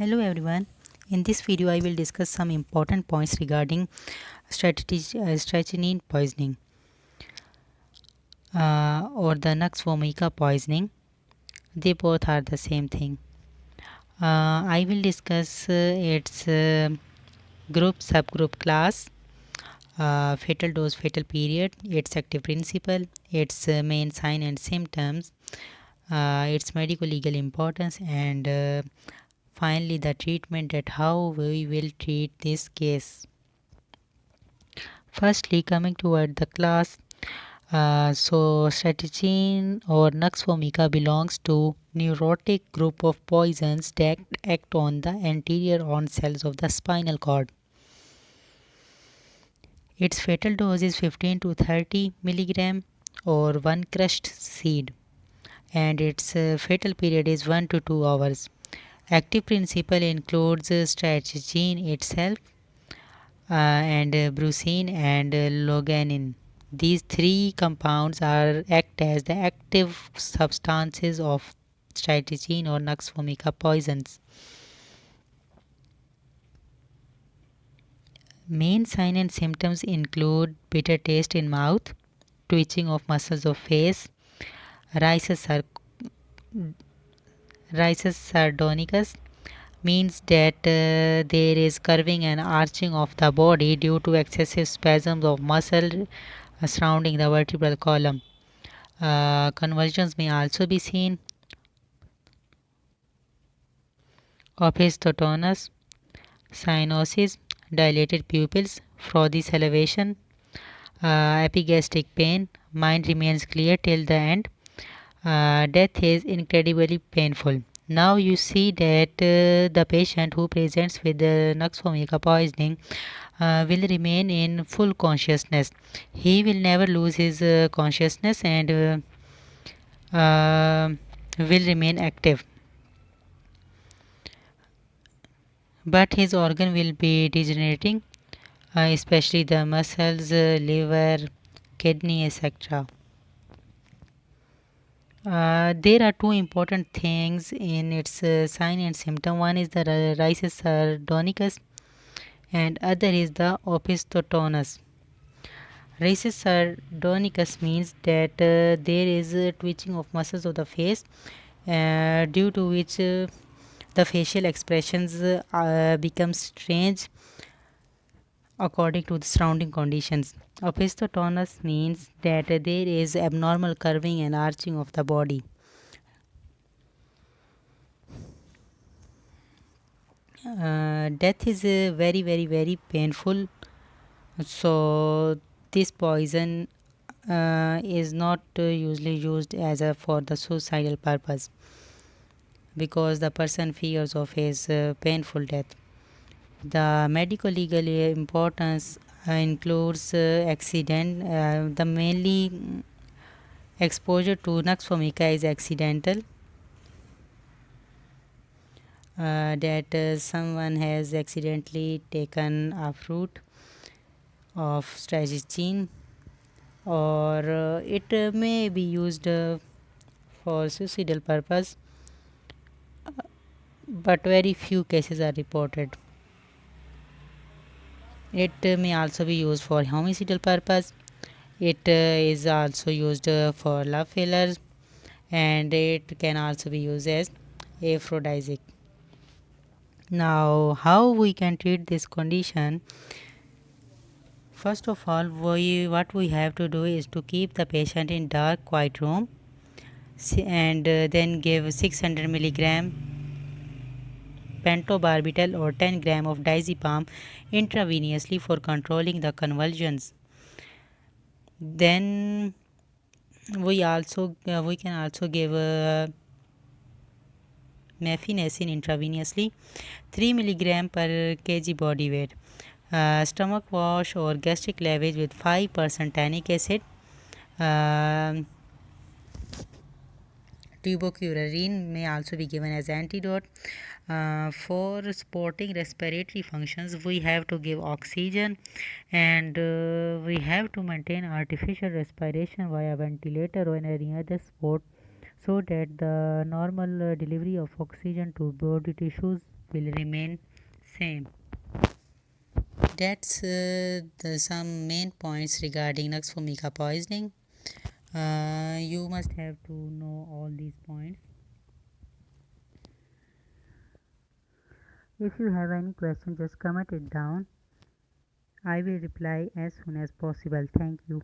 Hello everyone. In this video, I will discuss some important points regarding strychnine poisoning or the Nux vomica poisoning. They both are the same thing. I will discuss its group, subgroup, class, fatal dose, fatal period, its active principle, its main sign and symptoms, its medical legal importance, and finally the treatment, that how we will treat this case. Firstly, coming toward the class, cetirizine or Nux vomica belongs to neurotic group of poisons that act on the anterior horn cells of the spinal cord. Its fatal dose is 15 to 30 milligram or one crushed seed, and its fatal period is 1 to 2 hours. Active principle includes strychnine itself, and brucine and loganin. These three compounds act as the active substances of strychnine or Nux vomica poisons. Main signs and symptoms include bitter taste in mouth, twitching of muscles of face, rhizus sardonicus, means that there is curving and arching of the body due to excessive spasms of muscle surrounding the vertebral column. Convulsions may also be seen. Opisthotonus, cyanosis, dilated pupils, frothy salivation, epigastric pain. Mind remains clear till the end. Death is incredibly painful. Now you see that the patient who presents with the Nux vomica poisoning will remain in full consciousness. He will never lose his consciousness and will remain active. But his organ will be degenerating, especially the muscles, liver, kidney, etc. There are two important things in its sign and symptom. One is the rhizus sardonicus and other is the opisthotonus. Rhizus sardonicus means that there is twitching of muscles of the face, due to which the facial expressions become strange according to the surrounding conditions. Opisthotonus means that there is abnormal curving and arching of the body. Death is very painful. So this poison is not usually used as a for the suicidal purpose, because the person fears of his painful death. The medical legal importance includes accident. The mainly exposure to Nux vomica is accidental. That someone has accidentally taken a fruit of strychnine, or it may be used for suicidal purpose, but very few cases are reported. It may also be used for homicidal purpose. It is also used for love failures, and it can also be used as aphrodisiac. Now, how we can treat this condition? First of all, what we have to do is to keep the patient in dark, quiet room, and then give 600 milligram pentobarbital or 10 gram of diazepam intravenously for controlling the convulsions. Then we can also give mefenacin intravenously, 3 milligram per kg body weight. Stomach wash or gastric lavage with 5% tannic acid. Tubocurarine may also be given as antidote. For supporting respiratory functions, we have to give oxygen, and we have to maintain artificial respiration via ventilator or any other support, so that the normal delivery of oxygen to body tissues will remain same. That's the some main points regarding Naxvomica poisoning. You must have to know all these points. If you have any question, just comment it down. I will reply as soon as possible. Thank you.